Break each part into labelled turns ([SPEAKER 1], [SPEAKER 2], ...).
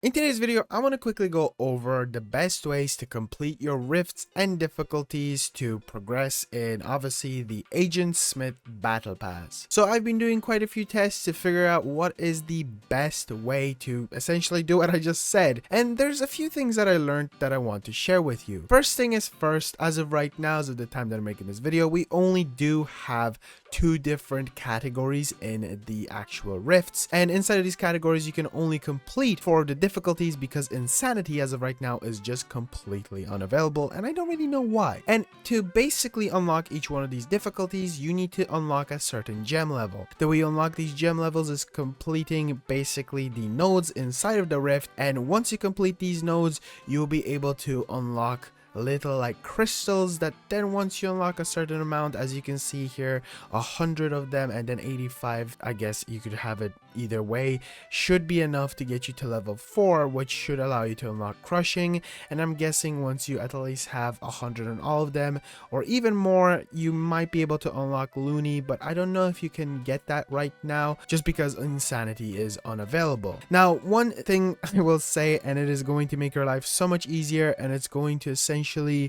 [SPEAKER 1] In today's video, I want to quickly go over the best ways to complete your rifts and difficulties to progress in obviously the Agent Smith Battle Pass. So I've been doing quite a few tests to figure out what is the best way to essentially do what I just said. And there's a few things that I learned that I want to share with you. First thing is first, as of right now, as of the time that I'm making this video, we only do have two different categories in the actual rifts. And inside of these categories, you can only complete 4 of the difficulties because Insanity as of right now is just completely unavailable, and I don't really know why. And to basically unlock each one of these difficulties, you need to unlock a certain gem level. The way you unlock these gem levels is completing basically the nodes inside of the rift, and once you complete these nodes, you'll be able to unlock little like crystals that then once you unlock a certain amount, as you can see here, 100 of them and then 85, I guess you could have it either way, should be enough to get you to level 4, which should allow you to unlock crushing. And I'm guessing once you at least have 100 on all of them or even more, you might be able to unlock Looney, but I don't know if you can get that right now just because Insanity is unavailable. Now, one thing I will say, and it is going to make your life so much easier, and it's going to essentially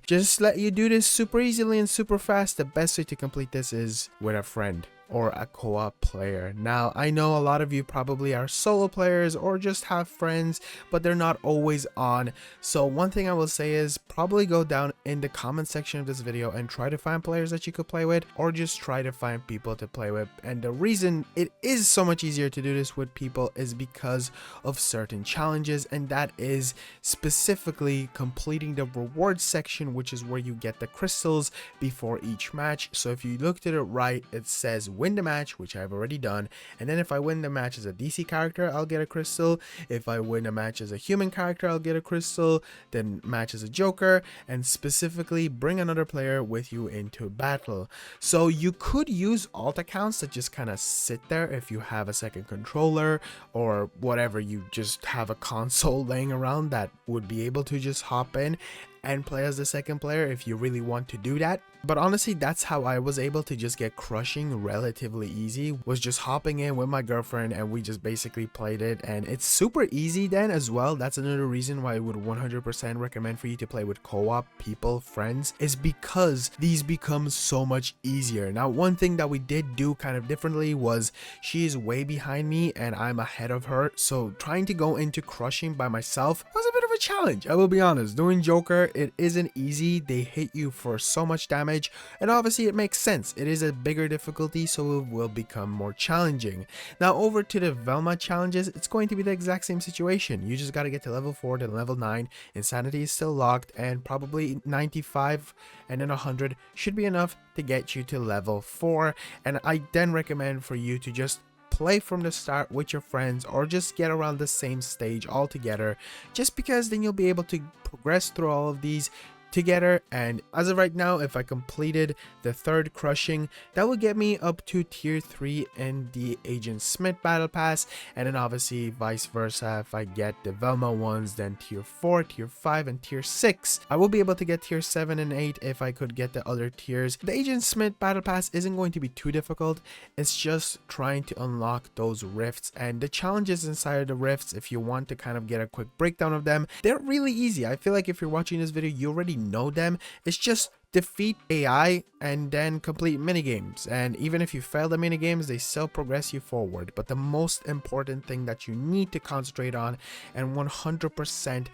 [SPEAKER 1] just let you do this super easily and super fast. The best way to complete this is with a friend or a co-op player. Now, I know a lot of you probably are solo players or just have friends, but they're not always on. So one thing I will say is probably go down in the comment section of this video and try to find players that you could play with, or just try to find people to play with. And the reason it is so much easier to do this with people is because of certain challenges, and that is specifically completing the rewards section, which is where you get the crystals before each match. So if you looked at it right, it says win the match, which I've already done, and then if I win the match as a DC character, I'll get a crystal. If I win a match as a human character, I'll get a crystal. Then match as a Joker, and specifically bring another player with you into battle. So you could use alt accounts that just kind of sit there if you have a second controller or whatever, you just have a console laying around that would be able to just hop in and play as the second player if you really want to do that. But honestly, that's how I was able to just get crushing relatively easy, was just hopping in with my girlfriend and we just basically played it, and it's super easy then as well. That's another reason why I would 100% recommend for you to play with co-op people, friends, is because these become so much easier. Now, one thing that we did do kind of differently was she is way behind me and I'm ahead of her, so trying to go into crushing by myself was a bit of a challenge. I will be honest, doing Joker, it isn't easy. They hit you for so much damage, and obviously it makes sense. It is a bigger difficulty, so it will become more challenging. Now over to the Velma challenges, it's going to be the exact same situation. You just got to get to level 4 to level 9. Insanity is still locked, and probably 95 and then 100 should be enough to get you to level 4. And I then recommend for you to just play from the start with your friends, or just get around the same stage all together, just because then you'll be able to progress through all of these together. And as of right now, if I completed the 3rd crushing, that would get me up to tier 3 in the Agent Smith Battle Pass, and then obviously vice versa, if I get the Velma ones, then tier 4, tier 5 and tier 6. I will be able to get tier 7 and 8 if I could get the other tiers. The Agent Smith Battle Pass isn't going to be too difficult. It's just trying to unlock those rifts, and the challenges inside of the rifts, if you want to kind of get a quick breakdown of them, they're really easy. I feel like if you're watching this video, you already know them. It's just defeat AI and then complete minigames, and even if you fail the minigames, they still progress you forward. But the most important thing that you need to concentrate on, and 100%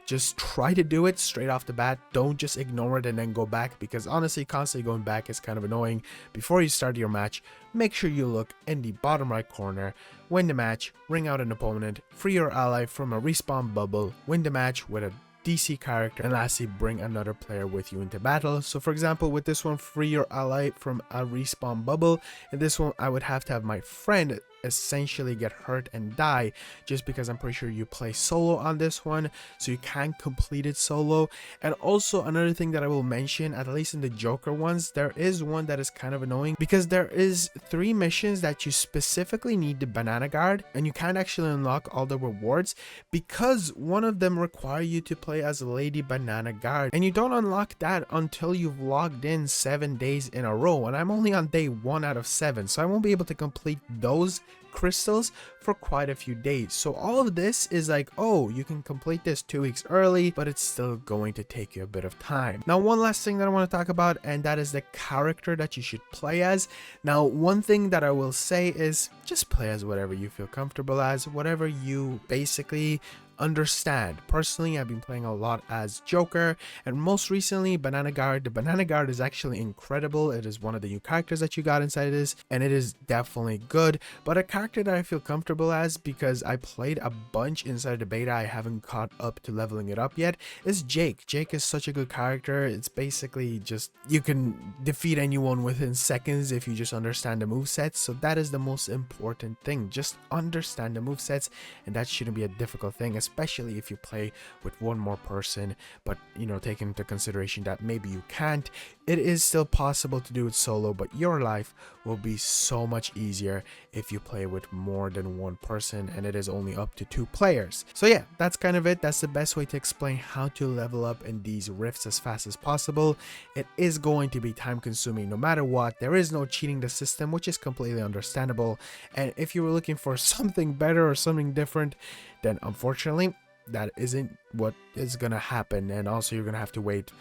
[SPEAKER 1] just try to do it straight off the bat. Don't just ignore it and then go back, because honestly constantly going back is kind of annoying. Before you start your match, make sure you look in the bottom right corner, win the match, ring out an opponent, free your ally from a respawn bubble, win the match with a DC character, and lastly bring another player with you into battle. So for example, with this one, free your ally from a respawn bubble. In this one, I would have to have my friend essentially get hurt and die, just because I'm pretty sure you play solo on this one, so you can't complete it solo. And also another thing that I will mention, at least in the Joker ones, there is one that is kind of annoying, because there is 3 missions that you specifically need the banana guard, and you can't actually unlock all the rewards because one of them require you to play as a Lady Banana Guard, and you don't unlock that until you've logged in 7 days in a row, and I'm only on day 1 out of 7, so I won't be able to complete those crystals for quite a few days. So all of this is like, oh, you can complete this 2 weeks early, but it's still going to take you a bit of time. Now, one last thing that I want to talk about, and that is the character that you should play as. Now, one thing that I will say is just play as whatever you feel comfortable as, whatever you basically understand. Personally, I've been playing a lot as Joker, and most recently Banana Guard. The Banana Guard is actually incredible. It is one of the new characters that you got inside this, and it is definitely good. But a character that I feel comfortable as, because I played a bunch inside the beta, I haven't caught up to leveling it up yet, is Jake. Jake is such a good character. It's basically just, you can defeat anyone within seconds if you just understand the movesets. So that is the most important thing. Just understand the movesets, and that shouldn't be a difficult thing, especially if you play with one more person. But you know, take into consideration that maybe you can't, it is still possible to do it solo, but your life will be so much easier if you play with more than one person, and it is only up to 2 players. So yeah, that's kind of it. That's the best way to explain how to level up in these rifts as fast as possible. It is going to be time consuming no matter what. There is no cheating the system, which is completely understandable, and if you were looking for something better or something different, then unfortunately that isn't what is gonna happen. And also you're gonna have to wait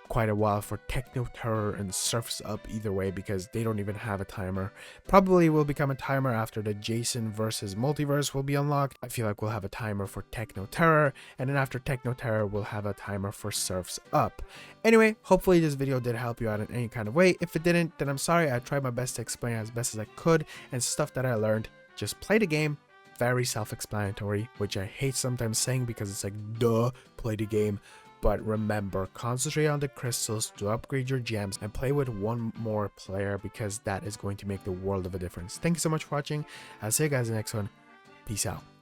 [SPEAKER 1] quite a while for Techno Terror and Surfs Up either way, because they don't even have a timer. Probably will become a timer after the Jason versus Multiverse will be unlocked. I feel like we'll have a timer for Techno Terror, and then after Techno Terror we'll have a timer for Surfs Up. Anyway, hopefully this video did help you out in any kind of way. If it didn't, then I'm sorry. I tried my best to explain as best as I could, and stuff that I learned. Just play the game. Very self-explanatory, which I hate sometimes saying because it's like, duh, play the game. But remember, concentrate on the crystals to upgrade your gems and play with one more player, because that is going to make the world of a difference. Thank you so much for watching. I'll see you guys in the next one. Peace out.